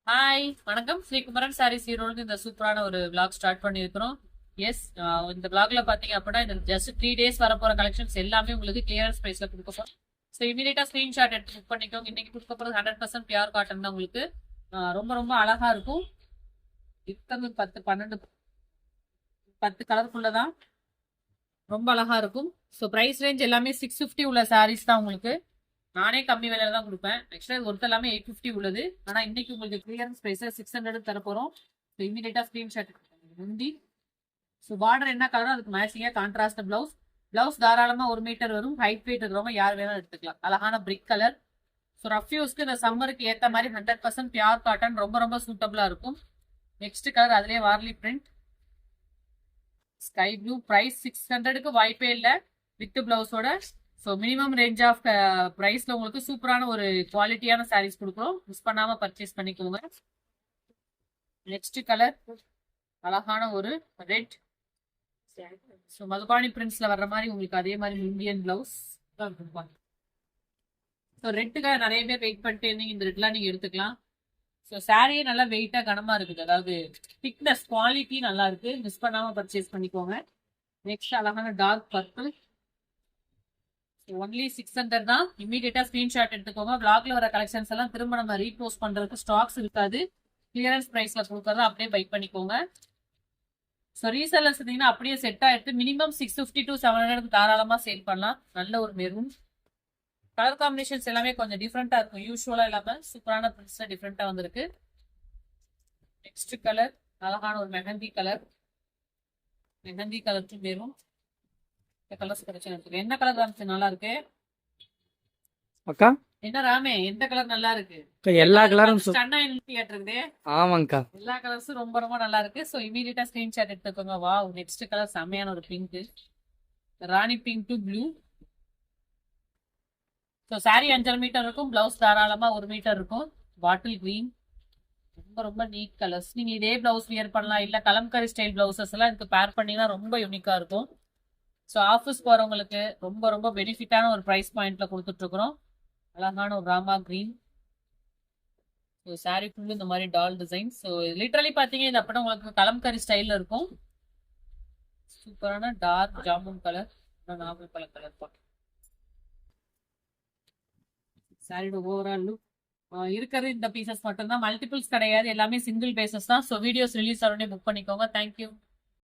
Hi வணக்கம். ஸ்ரீகுமரன் சாரீஸ் ஈரோடு இந்த சூப்பரான ஒரு vlog ஸ்டார்ட் பண்ணியிருக்கிறோம். எஸ், இந்த vlogல பாத்தீங்க அப்படின்னா இந்த ஜஸ்ட் 3 days வரப்போற கலெக்ஷன்ஸ் எல்லாமே உங்களுக்கு கிளியரன்ஸ் பிரைஸ்ல கொடுக்க போறோம். ஸோ இமீடியட்டா ஸ்கிரீன்ஷாட் எடுத்து புக் பண்ணிக்கோங்க. இன்னைக்கு கொடுக்க போறது 100% பியூர் காட்டன் தான் உங்களுக்கு. ரொம்ப ரொம்ப அழகா இருக்கும். இத்தனை 10 கலருக்குள்ளதான் ரொம்ப அழகா இருக்கும். ஸோ பிரைஸ் ரேஞ்ச் எல்லாமே 650 உள்ள சாரீஸ் தான் உங்களுக்கு. நானே கம்மி விலையில தான் கொடுப்பேன். ஆக்சுவலா இது ஒருத்தர் எல்லாமே 850 உள்ளது. ஆனா இன்னைக்கு உங்களுக்கு கிளியரன்ஸ் பிரைஸ் 600 தர போறோம். ஸோ இமீடியட்டா ஸ்கிரீன்ஷாட் முந்தி. ஸோ பார்டர் என்ன கலரோ அதுக்கு மேட்சிங்கா கான்ட்ராஸ்ட் பிளவுஸ். பிளவுஸ் தாராளமா 1 மீட்டர் வரும். ஹைட் வெயிட் இருக்கிறவங்க யார் வேணாலும் எடுத்துக்கலாம். அழகான பிரிக் கலர். ஸோ ரஃப் யூஸ்க்கு இந்த சம்மருக்கு ஏத்த மாதிரி 100% பியூர் காட்டன் ரொம்ப ரொம்ப சூட்டபிளா இருக்கும். நெக்ஸ்ட் கலர் அதுலயே Warli print sky blue. Price 600க்கு வாய்ப்பே இல்லை வித் பிளவுஸோட. ஸோ மினிமம் ரேஞ்ச் ஆஃப் ப்ரைஸ்ல உங்களுக்கு சூப்பரான ஒரு குவாலிட்டியான சாரீஸ் கொடுக்குறோம். மிஸ் பண்ணாம பர்ச்சேஸ் பண்ணிக்கோங்க. நெக்ஸ்ட் கலர் அழகான ஒரு ரெட். ஸோ மதுபானி பிரிண்ட்ஸ்ல வர்ற மாதிரி உங்களுக்கு அதே மாதிரி இந்தியன் பிளவுஸ். ஸோ ரெட்டுக்காக நிறைய பேர் வெயிட் பண்ணிட்டு இருந்தீங்க. இந்த ரெட்லாம் நீங்க எடுத்துக்கலாம். ஸோ சாரியே நல்லா வெயிட்டா கனமா இருக்குது. அதாவது திக்னஸ் குவாலிட்டி நல்லா இருக்கு. மிஸ் பண்ணாம பர்ச்சேஸ் பண்ணிக்கோங்க. நெக்ஸ்ட் அழகான டார்க் பர்பிள். ஒன்லி 600 தான். இமீடியட்டா ஸ்கிரீன்ஷாட் எடுத்துக்கோங்க. பிளாக்ல வர கலெக்ஷன்ஸ் எல்லாம் திரும்ப நம்ம ரீபோஸ்ட் பண்றதுக்கு ஸ்டாக்ஸ் இருக்காது. கிளியரன்ஸ் பிரைஸ்ல கொடுக்கறத அப்படியே பை பண்ணிக்கோங்க. ஸோ ரீசெல்லர்ஸ் இருந்தீங்கன்னா அப்படியே செட் ஆயிடுத்து மினிமம் 650 to 700 தாராளமா சேல் பண்ணலாம். நல்ல ஒரு மெரூன் கலர் காம்பினேஷன்ஸ் எல்லாமே கொஞ்சம் டிஃப்ரெண்டா இருக்கும். யூஸ்வலா இல்லாம சூப்பரான பிரிண்ட்ஸ்ல டிஃப்ரெண்டா வந்திருக்கு. நெக்ஸ்ட் கலர் அழகான ஒரு mehndi colour. Mehndi colour maroon. Colours collection இருக்கு. என்ன கலர் காமிச்சு நல்லா இருக்கு அக்கா? என்ன ராமே, எந்த கலர் நல்லா இருக்கு? எல்லா கலரும் இருக்குது. ஆமாங்கக்கா, எல்லா கலர்ஸும் ரொம்ப ரொம்ப நல்லா இருக்கு. ஸோ இமீடியட்டா ஸ்கிரீன்ஷாட் எடுத்துக்கோங்க. வா, நெக்ஸ்ட் கலர் செம்மையான ஒரு pink. Rani pink to blue. So sari 5.5 metre இருக்கும். பிளவுஸ் தாராளமா 1 மீட்டர் இருக்கும். Bottle green. ரொம்ப ரொம்ப நீட் கலர்ஸ். நீங்க இதே பிளவுஸ் வியர் பண்ணலாம். இல்ல கலம்கரி ஸ்டைல் பிளவுசஸ் எல்லாம் இதுக்கு பேர் பண்ணீங்கன்னா ரொம்ப யூனிக்கா இருக்கும். ஸோ ஆஃபீஸ் போறவங்களுக்கு ரொம்ப ரொம்ப பெனிஃபிட்டான ஒரு ப்ரைஸ் பாயிண்ட்ல கொடுத்துட்டு இருக்கிறோம். அழகான ஒரு Rama green. So sorry full இந்த மாதிரி டால் டிசைன். ஸோ லிட்டரலி பார்த்தீங்க இது அப்படின்னா உங்களுக்கு கலம்கரி ஸ்டைலில் இருக்கும். சூப்பரான டார்க் ஜாமுன் கலர், நாவல் கலர் கலர். சாரியோட ஓவரால் லுக் இருக்கிறது இந்த பீசஸ் மட்டும்தான். மல்டிபிள்ஸ் கிடையாது. எல்லாமே சிங்கிள் பேசஸ் தான். ஸோ வீடியோஸ் ரிலீஸ் ஆனோடனே புக் பண்ணிக்கோங்க. தேங்க்யூ.